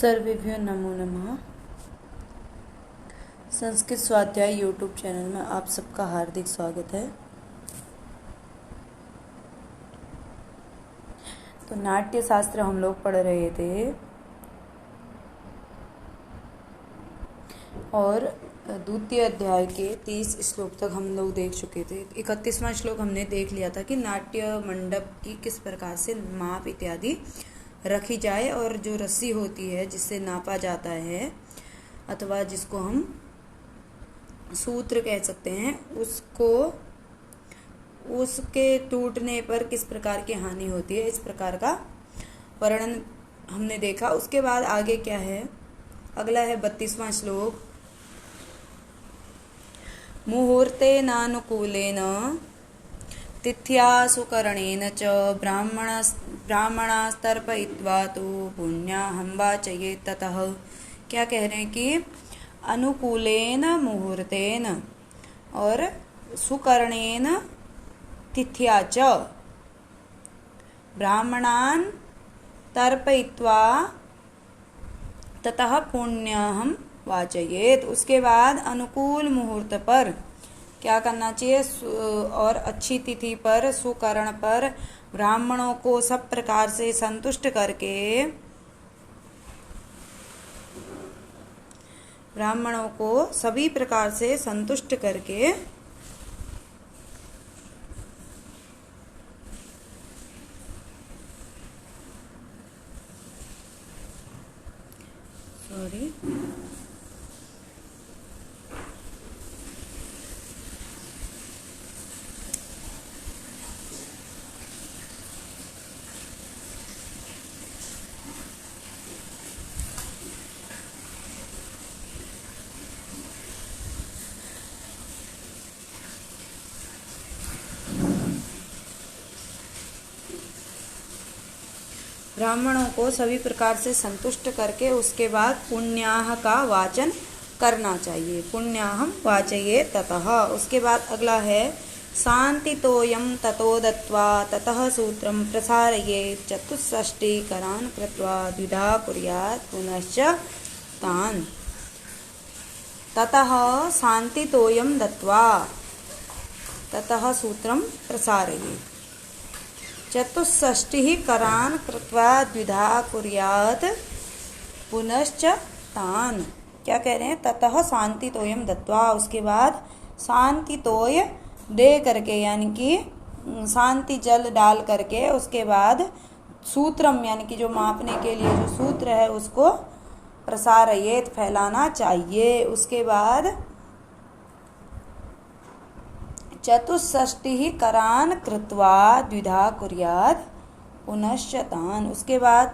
सर्वेभ्यो नमो नमः। संस्कृत स्वाध्याय YouTube channel में आप सबका हार्दिक स्वागत है। तो नाट्य शास्त्र हम लोग पढ़ रहे थे और द्वितीय अध्याय के 30 श्लोक तक हम लोग देख चुके थे। 31वां श्लोक हमने देख लिया था कि नाट्य मंडप की किस प्रकार से माप इत्यादि रखी जाए और जो रस्सी होती है जिससे नापा जाता है अथवा जिसको हम सूत्र कह सकते हैं उसके टूटने पर किस प्रकार की हानि होती है, इस प्रकार का वर्णन हमने देखा। उसके बाद आगे क्या है, अगला है 32वां श्लोक। मुहूर्तेनानुकूलेन तिथ्या सुकरणेन च ब्राह्मणास्तर्पयित्वा तु पुण्याहं वाचयेत् ततः। क्या कह रहे हैं कि अनुकूलेन मुहूर्तेन और सुकरणेन तिथ्या च ब्राह्मणान् तर्पयित्वा ततः पुण्याहं वाचयेत्। उसके बाद अनुकूल मुहूर्त पर क्या करना चाहिए, और अच्छी तिथि पर सुकरण पर ब्राह्मणों को सब प्रकार से संतुष्ट करके सभी प्रकार से संतुष्ट करके ब्राह्मणों को सभी प्रकार से संतुष्ट करके उसके बाद पुण्याह का वाचन करना चाहिए। पुण्याहं वाचयेत् ततः। उसके बाद अगला है शान्तितोयं ततो दत्वा ततः सूत्रं प्रसारयेत् चतुष्षष्टिकरान् कृत्वा द्विधा कुर्यात् पुनश्च तान्। ततः शान्तितोयं दत्वा ततः सूत्रं प्रसारयेत् चतुष्षष्टिकरान् कृत्वा द्विधा कुर्यात् पुनश्च तान्। क्या कह रहे हैं, ततः शान्तितोयं दत्वा, उसके बाद शान्तितोय दे करके यानी कि शांति जल डाल करके उसके बाद सूत्रम यानी कि जो मापने के लिए जो सूत्र है उसको प्रसारयेत् फैलाना चाहिए। उसके बाद चतुष्षष्टिकरान् कृत्वा द्विधा कुर्यात् पुनश्च तान्। उसके बाद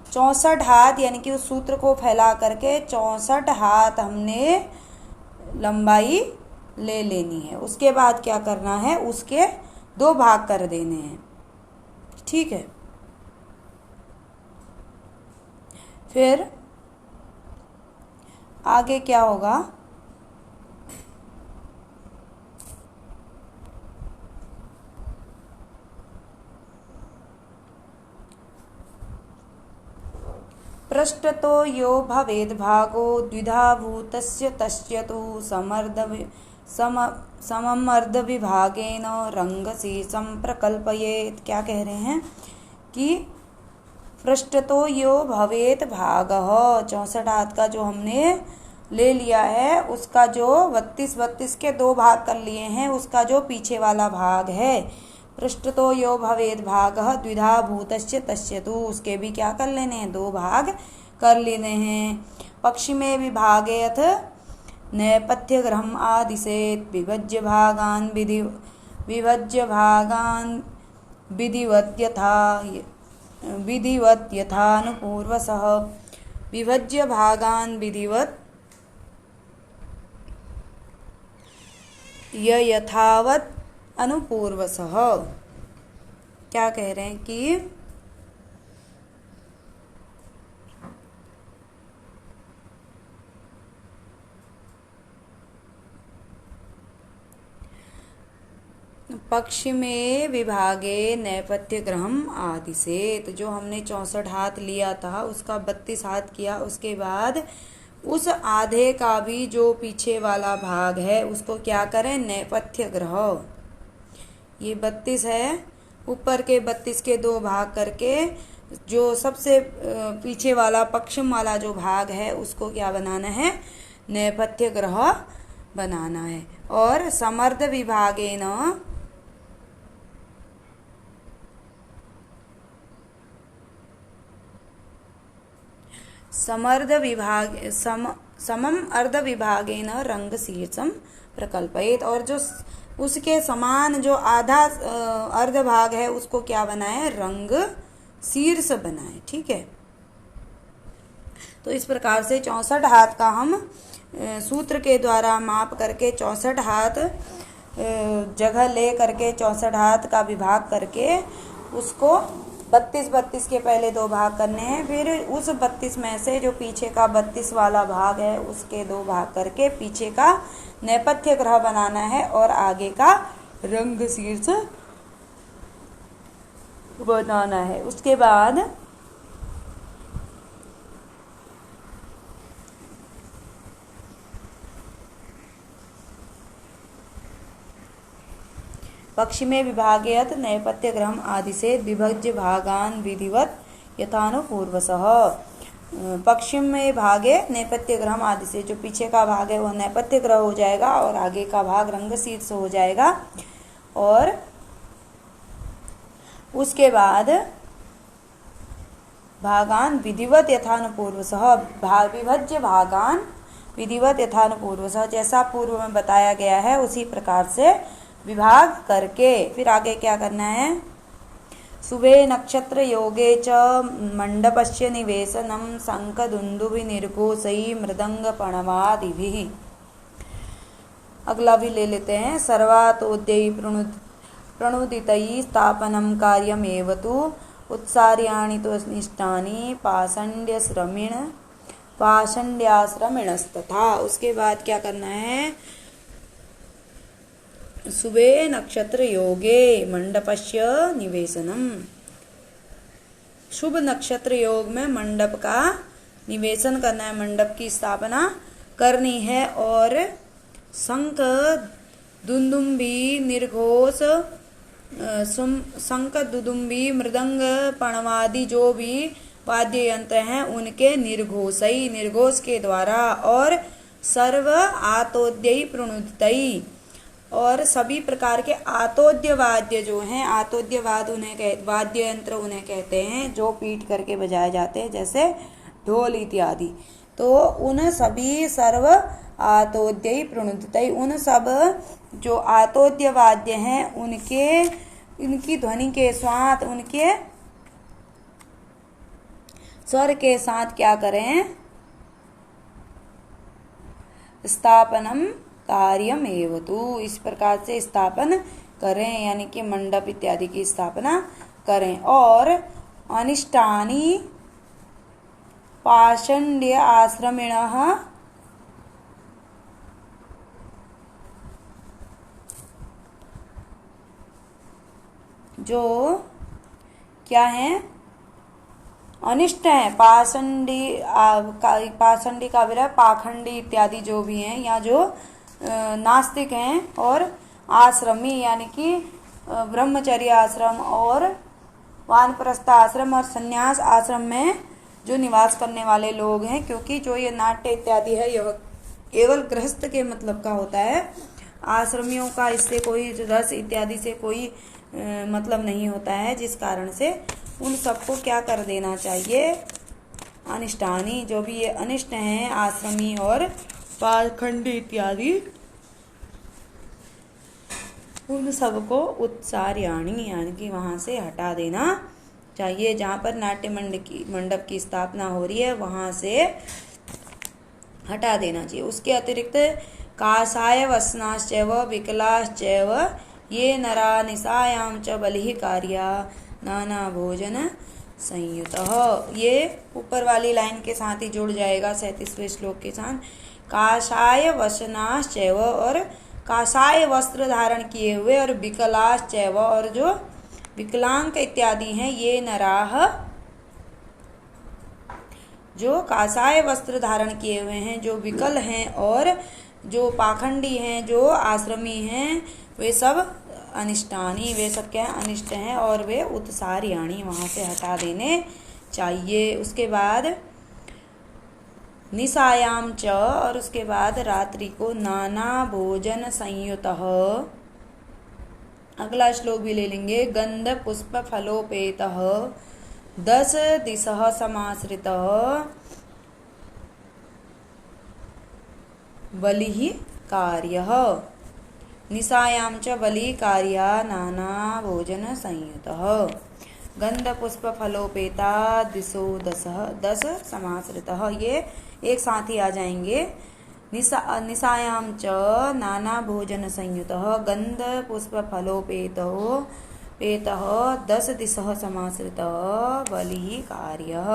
64 हाथ यानी कि उस सूत्र को फैला करके 64 हाथ हमने लंबाई ले लेनी है। उसके बाद क्या करना है, उसके 2 भाग कर देने हैं। ठीक है, फिर आगे क्या होगा, पृष्ठतो यो भवेद्भागो द्विधा भूतस्य तस्य तु सममर्दविभागेन रंगशीर्षं प्रकल्पयेत्। क्या कह रहे हैं कि पृष्ठतो यो भवेत् भागः, 64 हाथ का जो हमने ले लिया है उसका जो 32 के 2 भाग कर लिए हैं, उसका जो पीछे वाला भाग है पृष्ठतो यो भवेद् भागः द्विधा भूतस्य तस्य तु, उसके भी क्या कर लेने हैं, 2 भाग कर लेने हैं। पश्चिमे विभागेऽथ नैपथ्यग्रहम् आदिशेत् विभज्य भागान् विधिवत् यथानुपूर्वशः। विभज्य भागान् विधिवत् यथावत् अनुपूर्वशः। क्या कह रहे हैं कि पश्चिमे विभागे नैपथ्य ग्रहम आदि से, तो जो हमने 64 हाथ लिया था उसका 32 हाथ किया, उसके बाद उस आधे का भी जो पीछे वाला भाग है उसको क्या करें, नैपथ्य ग्रह। ये 32 है, ऊपर के 32 के 2 भाग करके जो सबसे पीछे वाला पश्चिम वाला जो भाग है उसको क्या बनाना है, नैपथ्य ग्रह बनाना है। और समर्ध विभागेन समम अर्ध विभागेन रंग शीर्षम प्रकल्पयेत, और जो उसके समान जो आधा अर्ध भाग है उसको क्या बनाए, रंग शीर्ष बनाए। ठीक है, तो इस प्रकार से 64 हाथ का हम सूत्र के द्वारा माप करके 64 हाथ जगह ले करके 64 हाथ का विभाग करके उसको 32 के पहले 2 भाग करने हैं, फिर उस 32 में से जो पीछे का 32 वाला भाग है उसके 2 भाग करके पीछे का नैपथ्य ग्रह बनाना है और आगे का रंग शीर्ष बनाना है। उसके बाद पश्चिमे विभागेयत नैपथ्य ग्रहम आदि से विभज्य भागान विधिवत यथानुपूर्वसः। पश्चिम में भागे नैपथ्य ग्रहम आदि से, जो पीछे का भाग है वह नैपथ्य ग्रह हो जाएगा और आगे का भाग रंग शीर्ष हो जाएगा। और उसके बाद भागान विधिवत यथानुपूर्वसः, विभज्य भागान विधिवत यथानुपूर्वसः, जैसा पूर्व में बताया गया है उसी प्रकार से विभाग करके फिर आगे क्या करना है, शुभे नक्षत्र योगे च मंडपस्य निवेशनम शंख दुंदुभि निर्घोषै मृदंग पणवादिभिः। अगला भी ले लेते हैं, सर्वातोद्ययी प्रणुदितै स्थापनम कार्यमेव तु उत्सार्याणि तो निष्ठानि पाषंड्याश्रमिणस्तथा। उसके बाद क्या करना है, शुभे नक्षत्र योगे मंडपस्य निवेशनम, शुभ नक्षत्र योग में मंडप का निवेशन करना है, मंडप की स्थापना करनी है। और शंख दुंदुम्बी निर्घोष, शंख दुदुम्बी मृदंग पणवादि जो भी वाद्य यंत्र हैं उनके निर्घोष के द्वारा, और सर्व आतोद्ययी प्रणुदितै, और सभी प्रकार के आतोद्य वाद्य जो हैं, आतोद्य वाद्य यंत्र उन्हें कहते हैं जो पीट करके बजाए जाते हैं, जैसे ढोल इत्यादि। तो उन सभी सर्व आतोद्ययी प्रणुदितै, उन सब जो आतोद्य वाद्य हैं उनकी ध्वनि के साथ, उनके स्वर के साथ क्या करें, स्थापनम कार्यम एवतु, इस प्रकार से स्थापन करें, यानी कि मंडप इत्यादि की स्थापना करें। और अनिष्टानि पाषंड्य आश्रमिणः, जो क्या है, अनिष्ट है, पाषंडी का विलय पाखंडी इत्यादि जो भी हैं, या जो नास्तिक हैं, और आश्रमी यानी कि ब्रह्मचर्य आश्रम और वानप्रस्थ आश्रम और संन्यास आश्रम में जो निवास करने वाले लोग हैं, क्योंकि जो ये नाट्य इत्यादि है यह केवल गृहस्थ के मतलब का होता है, आश्रमियों का इससे कोई रस इत्यादि से कोई मतलब नहीं होता है, जिस कारण से उन सबको क्या कर देना चाहिए, अनिष्टानी, जो भी ये अनिष्ट हैं आश्रमी और पाखंडी इत्यादि, उन सबको उत्सार्याणी यानी कि वहां से हटा देना चाहिए। जहाँ पर नाट्य मंडप की स्थापना हो रही है वहां से हटा देना चाहिए। उसके अतिरिक्त काषाय वसनाश्चैव विकलाश्चैव ये नरा निशायाम च बलिः कार्या नाना भोजन संयुतः, ये ऊपर वाली लाइन के साथ ही जुड़ जाएगा 37वें श्लोक के साथ। काषाय वसनाश्चैव, और कासाय वस्त्र धारण किए हुए और विकलाश्चैव और जो विकलांग इत्यादि हैं ये नराह, जो कासाय वस्त्र धारण किए हुए हैं, जो विकल हैं और जो पाखंडी हैं, जो आश्रमी हैं, वे सब अनिष्टानी, वे सब क्या है, अनिष्ट हैं और वे उत्सार्याणी, वहाँ से हटा देने चाहिए। उसके बाद निसायाम च, और उसके बाद रात्रि को नाना भोजन संयुतः, अगला श्लोक भी ले लेंगे। गंध पुष्प फलोपेतः 10 दिशः समाश्रितः बलिः कार्यः। निसायां च बलि कार्या नाना भोजन संयुतः गंध पुष्प फलोपेता दिशो 10 समाश्रितः, ये एक साथ ही आ जाएंगे। निसायां च नाना भोजन संयुतः गंध पुष्प फलोपेतो पेतः 10 दिशः समाश्रितः बलिः कार्यः।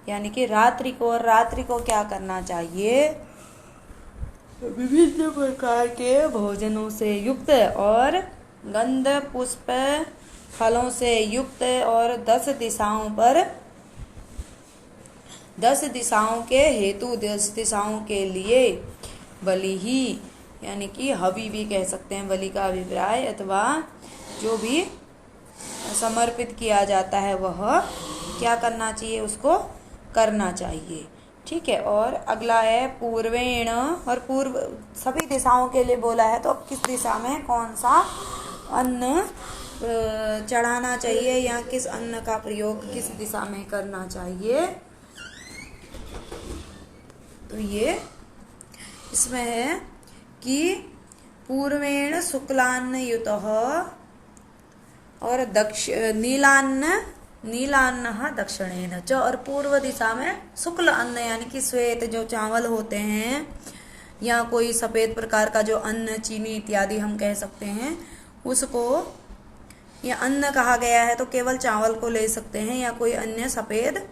यानी कि रात्रि को क्या करना चाहिए, विभिन्न प्रकार के भोजनों से युक्त और गंध पुष्प फलों से युक्त और 10 दिशाओं के हेतु, 10 दिशाओं के लिए बलि ही, यानी कि हवि भी कह सकते हैं बलि का अभिप्राय, अथवा जो भी समर्पित किया जाता है वह क्या करना चाहिए, उसको करना चाहिए। ठीक है। और अगला है पूर्वेण, और पूर्व सभी दिशाओं के लिए बोला है, तो अब किस दिशा में कौन सा अन्न चढ़ाना चाहिए या किस अन्न का प्रयोग किस दिशा में करना चाहिए, तो ये इसमें है कि पूर्वेण शुक्लान्न युतः और नीलान्न दक्षिणेन च, और पूर्व दिशा में शुक्ल अन्न यानी कि श्वेत जो चावल होते हैं या कोई सफेद प्रकार का जो अन्न, चीनी इत्यादि हम कह सकते हैं, उसको या अन्न कहा गया है तो केवल चावल को ले सकते हैं, या कोई अन्य सफेद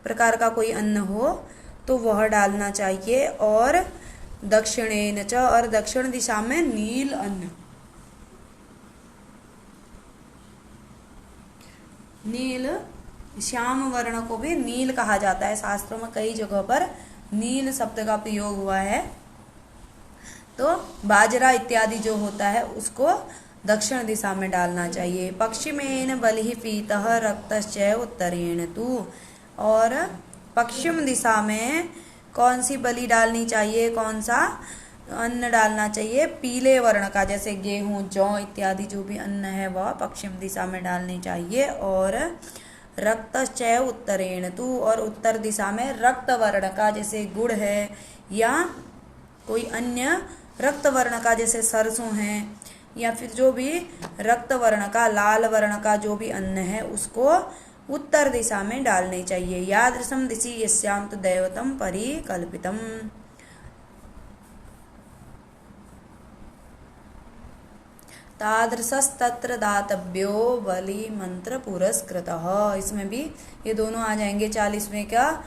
प्रकार का कोई अन्न हो तो वह डालना चाहिए। और दक्षिणेन च, और दक्षिण दिशा में नील अन्न, नील श्याम वर्ण को भी नील कहा जाता है, शास्त्रों में कई जगह पर नील शब्द का प्रयोग हुआ है। तो बाजरा इत्यादि जो होता है उसको दक्षिण दिशा में डालना चाहिए। पश्चिमेन बलिः पीतः रक्तश्चैव उत्तरेण तु, और पश्चिम दिशा में कौन सी बलि डालनी चाहिए, कौन सा अन्न डालना चाहिए, पीले वर्ण का, जैसे गेहूं, जौ इत्यादि जो भी अन्न है वह पश्चिम दिशा में डालनी चाहिए। और रक्तश्चैव उत्तरेण तु, और उत्तर दिशा में रक्त वर्ण का, जैसे गुड़ है या कोई अन्य रक्त वर्ण का, जैसे सरसों है, या फिर जो भी रक्त वर्ण का, लाल वर्ण का जो भी अन्न है उसको उत्तर दिशा में डालनी चाहिए। यादृशं दिशि यस्यां तु दैवतं परिकल्पितम्। तादृशस्तत्र दातव्यो बलि मंत्र पुरस्कृतः, इसमें भी ये दोनों आ जाएंगे। 40वें का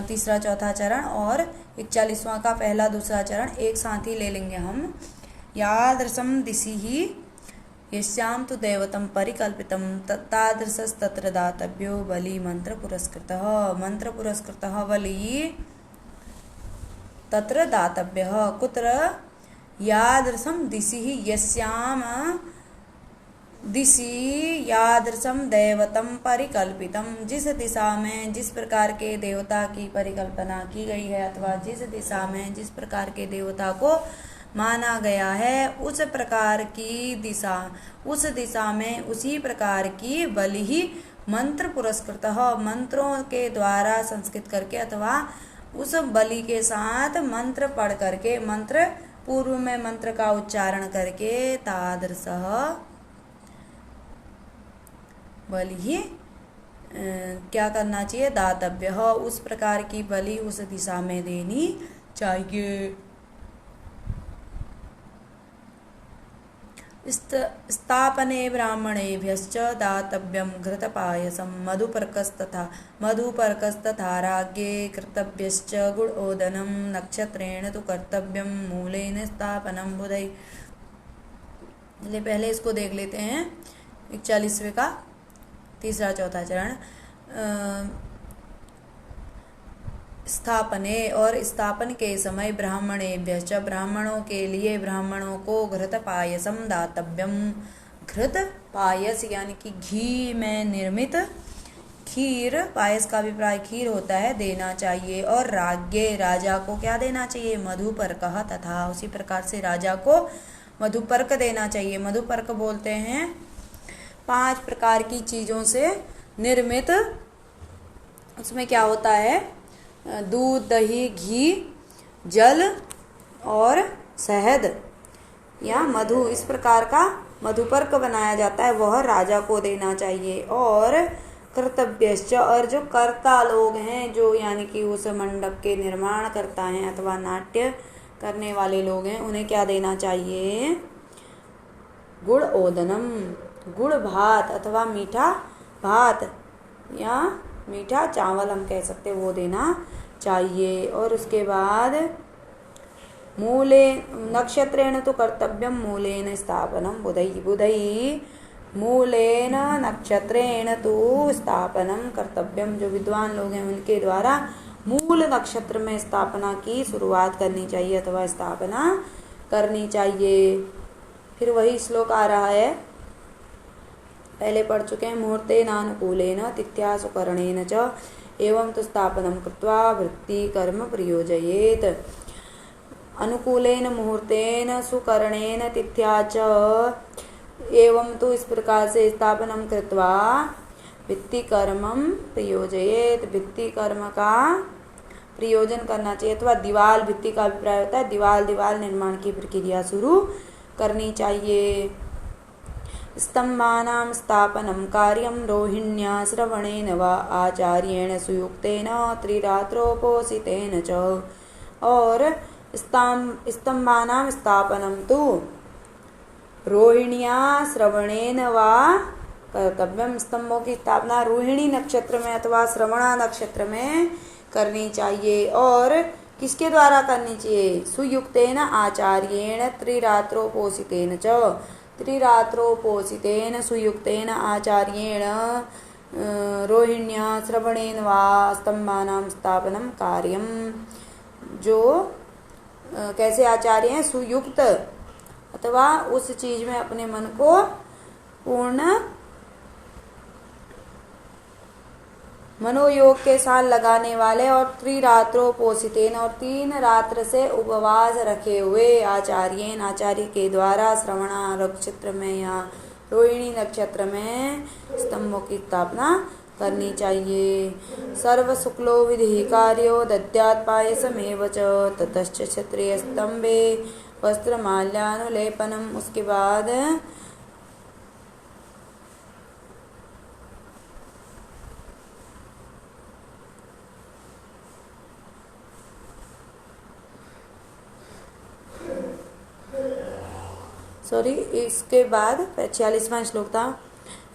तीसरा चौथा चरण और 41वां का पहला दूसरा चरण एक साथ ही ले लेंगे हम। यादृशं दिशि यस्यां तु दैवतं परिकल्पितं तादृशस्तत्र दातव्यो बलि मंत्र पुरस्कृतः बलि तत्र दातव्यः कुत्र, यादृशं दिशि यस्याम दिशि यादृशं दैवतं परिकल्पितं, जिस दिशा में जिस प्रकार के देवता की परिकल्पना की गई है, अथवा जिस दिशा में जिस प्रकार के देवता को माना गया है, उस प्रकार की दिशा, उस दिशा में उसी प्रकार की बलि ही मंत्र पुरस्कृतः, मंत्रों के द्वारा संस्कृत करके अथवा उस बलि के साथ मंत्र पढ़ करके, मंत्र पूर्व में मंत्र का उच्चारण करके, तादृशः बलि ही क्या करना चाहिए, दातव्यः, उस प्रकार की बलि उस दिशा में देनी चाहिए। स्थापने ब्राह्मणेभ्यश्च दातव्यं घृतपायसं मधुपर्कस्तथा राज्ञे कर्तव्यश्च गुडोदनं नक्षत्रेण तु कर्तव्यं मूलेन स्थापनं बुधै। पहले इसको देख लेते हैं 41वें का तीसरा चौथा चरण। स्थापने और स्थापन के समय ब्राह्मणेभ्यश्च ब्राह्मणों के लिए ब्राह्मणों को घृत पायसम दातव्यम, घृत पायस यानी कि घी में निर्मित खीर, पायस का अभिप्राय खीर होता है, देना चाहिए। और राज्ञे राजा को क्या देना चाहिए? मधुपर्क तथा, उसी प्रकार से राजा को मधुपर्क देना चाहिए। मधुपर्क बोलते हैं 5 प्रकार की चीजों से निर्मित, उसमें क्या होता है? दूध, दही, घी, जल और शहद या मधु, इस प्रकार का मधुपर्क बनाया जाता है, वह राजा को देना चाहिए। और कर्तव्यश्च, और जो कर्ता लोग हैं, जो यानी कि उस मंडप के निर्माण करता हैं अथवा नाट्य करने वाले लोग हैं, उन्हें क्या देना चाहिए? गुड़ ओदनम, गुड़ भात अथवा मीठा भात या मीठा चावल हम कह सकते, वो देना चाहिए। और उसके बाद मूले नक्षत्रेण तो कर्तव्यम मूलेन स्थापनम बुधई, बुधई मूलेन नक्षत्रेण तो स्थापनम कर्तव्यम, जो विद्वान लोग हैं उनके द्वारा मूल नक्षत्र में स्थापना की शुरुआत करनी चाहिए अथवा स्थापना करनी चाहिए। फिर वही श्लोक आ रहा है, पहले पढ़ चुके हैं। मुहूर्तेनानुकूलेन तिथ्या सुकरणेन च एवं तो स्थापनम कृत्वा वृत्ति कर्म प्रयोजयेत। अनुकूलेन मुहूर्तेन सुकरणेन तिथ्या च एवं तो, इस प्रकार से स्थापनम कृत्वा वृत्ति कर्मम प्रयोजयेत, वृत्ति कर्म का प्रयोजन करना चाहिए अथवा दीवाल, भित्ति का अभिप्राय होता है दीवाल निर्माण की प्रक्रिया शुरू करनी चाहिए। स्तंभानां स्थापनं कार्यं रोहिण्या श्रवणेन वा आचार्येण सुयुक्तेन त्रिरात्रोपोषितेन च। और स्तंभानां स्थापनं तु रोहिण्या श्रवणेन वा कर्तव्यम, स्तंभों की स्थापना रोहिणी नक्षत्र में अथवा श्रवणा नक्षत्र में करनी चाहिए। और किसके द्वारा करनी चाहिए? सुयुक्तेन आचार्येण त्रिरात्रोपोषितेन च, त्रिरात्रोपोषितेन सुयुक्तेन आचार्येण रोहिण्या श्रवणेन वा स्तंभानां स्थापनं कार्यम। जो कैसे आचार्य हैं? सुयुक्त अथवा उस चीज में अपने मन को पूर्ण मनोयोग के साथ लगाने वाले, और त्रिरात्रोपोषितेन, और 3 रात्र से उपवास रखे हुए आचार्येन, आचार्य के द्वारा श्रवणा नक्षत्र में या रोहिणी नक्षत्र में स्तंभों की स्थापना करनी चाहिए। सर्व शुक्लो विधि कार्यो दद्यात् पायसमेव च ततश्च क्षत्रिय स्तंभे वस्त्रमाल्यानुलेपनम। उसके बाद इसके बाद 46वां श्लोक था।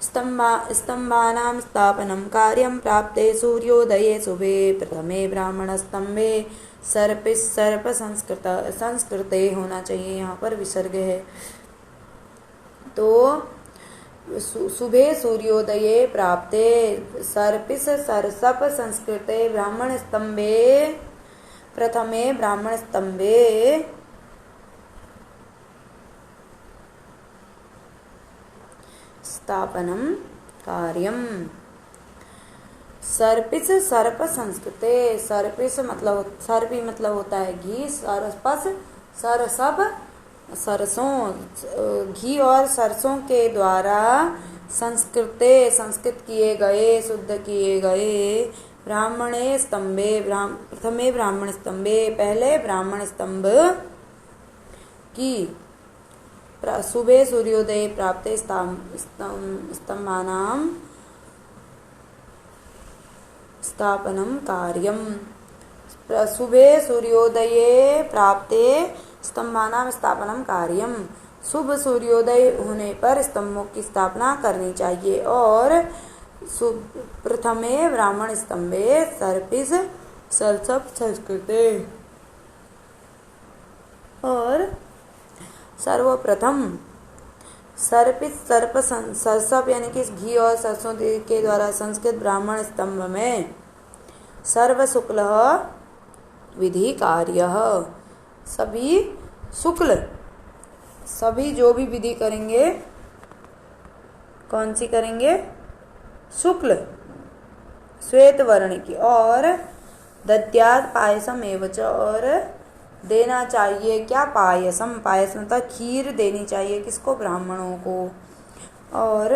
स्तंभानां स्थापनं कार्यं प्राप्ते सूर्योदये शुभे प्रथमे ब्राह्मण स्तंभे सर्प संस्कृते होना चाहिए, यहाँ पर विसर्ग है। तो शुभे सूर्योदये प्राप्ते सरसप संस्कृते ब्राह्मण स्तंभे प्रथमे ब्राह्मण स्तंभे स्थापनम कार्यम। सर्पिस सर्प संस्कृते, सर्पिस मतलब सर्पी मतलब होता है घी, सरपस सरसप सरसों, घी और सरसों के द्वारा संस्कृत किए गए, शुद्ध किए गए ब्राह्मणे स्तंभे प्रथमे ब्राह्मण स्तंभे, पहले ब्राह्मण स्तंभ की शुभे सूर्योदय प्राप्ते स्तंभानां स्थापनम कार्यम। शुभे सूर्योदये प्राप्ते स्तंभानां स्थापनम कार्यम। शुभ सूर्योदय होने पर स्तंभों की स्थापना करनी चाहिए। और प्रथमे ब्राह्मण स्तंभे सर्पिस सरसप संस्कृते, और सर्वप्रथम सरसप यानी कि घी और सरसों के द्वारा संस्कृत ब्राह्मण स्तंभ में सर्व शुक्ल विधि कार्य, सभी शुक्ल, सभी जो भी विधि करेंगे, कौन सी करेंगे? शुक्ल श्वेत वर्ण की। और दद्यात् पायसम एवच, और देना चाहिए क्या? पायसम, पायस मतलब खीर देनी चाहिए किसको? ब्राह्मणों को। और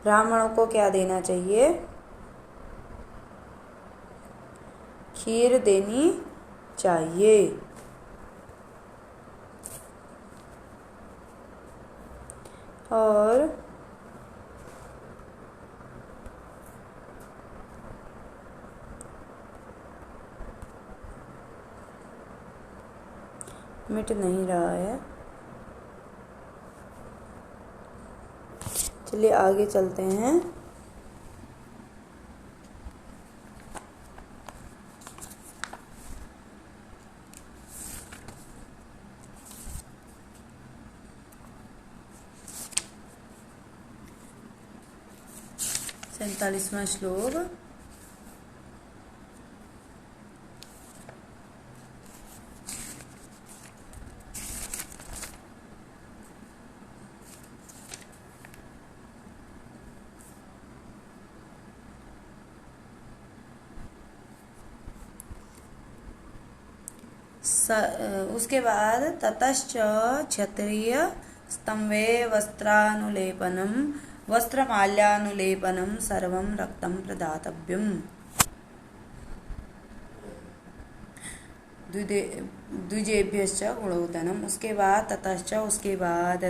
ब्राह्मणों को क्या देना चाहिए? खीर देनी चाहिए। और मिट नहीं रहा है, चलिए आगे चलते हैं। सैंतालीसवां श्लोक। उसके बाद ततश्च क्षत्रिय स्तंभे वस्त्रानुलेपनम वस्त्रमाल्यानुलेपनम सर्वं रक्तं प्रदातव्यम्। द्विजेभ्यश्च गुणोदनम, उसके बाद ततश्च, उसके बाद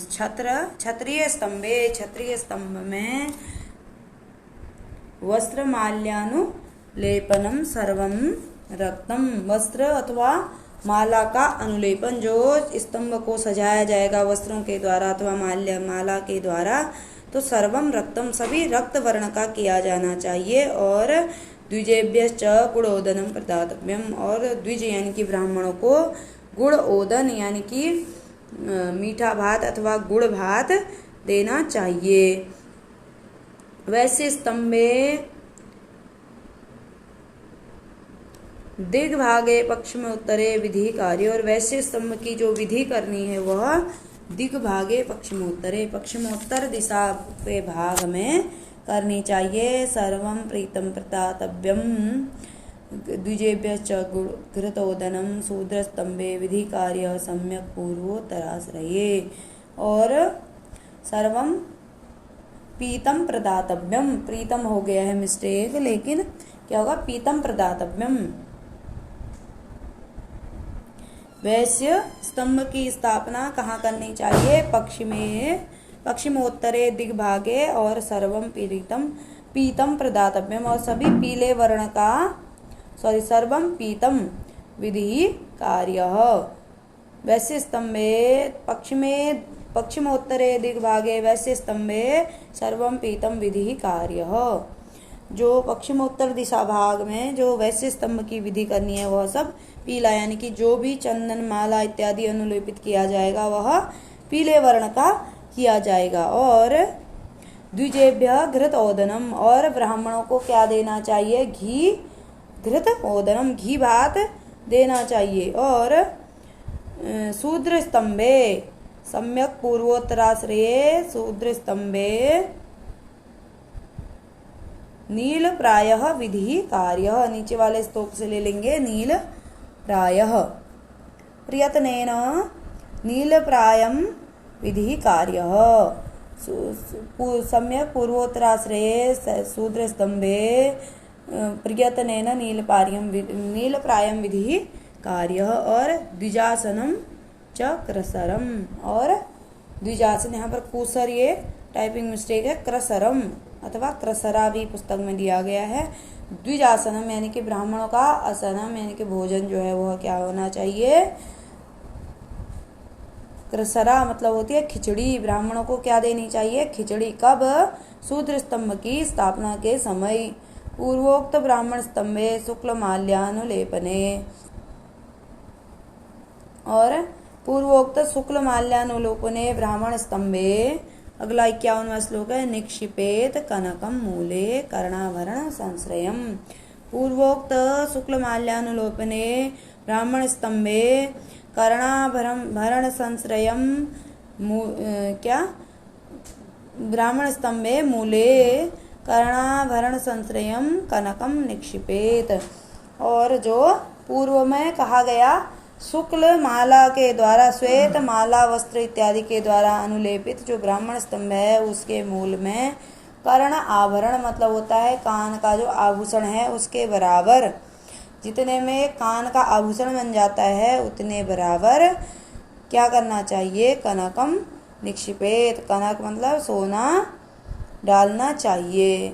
क्षत्रिय स्तंभे, क्षत्रिय स्तंभ में वस्त्रमाल्यानुलेपनम सर्वं रक्तम, वस्त्र अथवा माला का अनुलेपन, जो स्तंभ को सजाया जाएगा वस्त्रों के द्वारा अथवा माला के द्वारा, तो सर्वम रक्तम, सभी रक्त वर्ण का किया जाना चाहिए। और द्विजेभ्यश्च गुड़ोदनम प्रदातव्यम, और द्विज यानी कि ब्राह्मणों को गुड़ ओदन यानी कि मीठा भात अथवा गुड़ भात देना चाहिए। वैसे स्तंभे दिग्भागे पक्ष में उत्तरे विधि कार्य, और वैसे स्तंभ की जो विधि करनी है वह दिग्भागे पक्ष में उत्तरे, पक्ष में उत्तर दिशा के भाग में करनी चाहिए। सर्वं प्रीतम प्रदातव्यम द्विजेभ्यश्च घृतोदनम शूद्र स्तंभे विधि कार्य सम्यक पूर्वोत्तराश्रये, और सर्वं पीतम प्रदातव्यम, प्रीतम हो गया है मिस्टेक, लेकिन क्या होगा? पीतम प्रदातव्यम। वैश्य स्तंभ की स्थापना कहाँ करनी चाहिए? पश्चिमोत्तरे दिग्भागे, और सर्वम पीतम प्रदातव्यम, और सभी पीले वर्ण का सर्वम पीतम विधि कार्य। वैश्य स्तंभे पश्चिमोत्तरे दिग्भागे वैश्य स्तंभे सर्वम पीतम विधि कार्य। जो पश्चिमोत्तर दिशा भाग में जो वैश्य स्तंभ की विधि करनी है वह सब पीला, यानी कि जो भी चंदन माला इत्यादि अनुलेपित किया जाएगा वह पीले वर्ण का किया जाएगा। और द्विजेभ्य घृत ओदनम, और ब्राह्मणों को क्या देना चाहिए? घी घृत ओदनम, घी भात देना चाहिए। और शूद्र स्तंभे सम्यक पूर्वोत्तराश्रये, शूद्र स्तंभे नील प्रायः विधि कार्य, नीचे वाले स्तोक से ले लेंगे नील प्रायः, प्रयत्नेन नील प्रायम विधि कार्य, सम्यक पूर्वोत्तराश्रये शूद्र स्तंभे प्रयत्नेन नील प्रायम विधि कार्य। और द्विजासनम च क्रसरम, और द्विजासन, यहाँ पर कुसर ये टाइपिंग मिस्टेक है, क्रसरम अथवा त्रसरा भी पुस्तक में दिया गया है। द्विजासनम यानी कि ब्राह्मणों का असनम यानी कि भोजन जो है वह क्या होना चाहिए, त्रसरा मतलब होती है खिचड़ी। ब्राह्मणों को क्या देनी चाहिए, खिचड़ी। कब, शूद्र स्तंभ की स्थापना के समय। पूर्वोक्त ब्राह्मण स्तंभे शुक्ल माल्यानुलेपने, और पूर्वोक्त शुक्ल माल्यानुलेपने ब्राह्मण स्तंभे, अगला 51वां श्लोक है, निक्षिपेत कनकम मूले कर्णाभरण संश्रयम। पूर्वोक्त शुक्ल माल्यानुलेपने ब्राह्मण स्तंभे कर्णाभरण संश्रयम, क्या, ब्राह्मण स्तंभे मूले कर्णाभरण संश्रयम कनकम निक्षिपेत। और जो पूर्व में कहा गया शुक्ल माला के द्वारा, श्वेत माला वस्त्र इत्यादि के द्वारा अनुलेपित जो ब्राह्मण स्तंभ है उसके मूल में कर्ण आभरण मतलब होता है कान का जो आभूषण है उसके बराबर, जितने में कान का आभूषण बन जाता है उतने बराबर क्या करना चाहिए, कनकम निक्षिपेत। कनक मतलब सोना डालना चाहिए।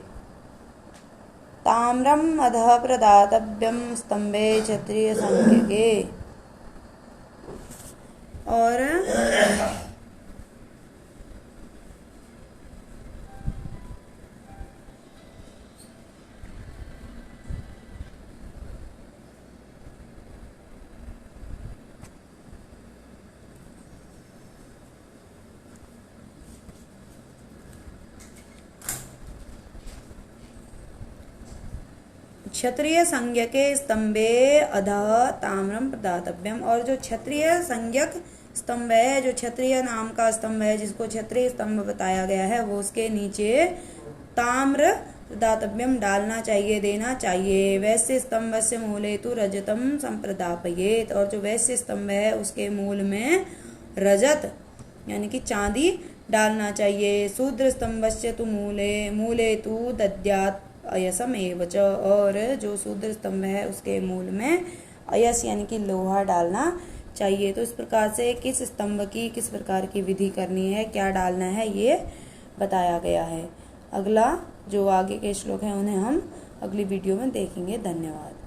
ताम्रम अधः प्रदातव्यम स्तंभे क्षत्रिय संज्ञके। और क्षत्रिय संज्ञके स्तंभे अधः ताम्रम प्रदातव्यम। और जो क्षत्रिय संज्ञक स्तंभ है, जो क्षत्रिय नाम का स्तंभ है जिसको क्षत्रिय स्तंभ बताया गया है, वो उसके नीचे ताम्र प्रदातव्यम डालना चाहिए, देना चाहिए। वैश्य स्तंभ से मूले तो रजतम संप्रदापयेत। और जो वैश्य स्तंभ है उसके मूल में रजत यानी कि चांदी डालना चाहिए। शूद्र स्तंभ से तो मूले तो दद्यात अयसम एवच। और जो शूद्र स्तंभ है उसके मूल में अयस यानी कि लोहा डालना चाहिए। तो इस प्रकार से किस स्तंभ की किस प्रकार की विधि करनी है, क्या डालना है, ये बताया गया है। अगला जो आगे के श्लोक हैं उन्हें हम अगली वीडियो में देखेंगे। धन्यवाद।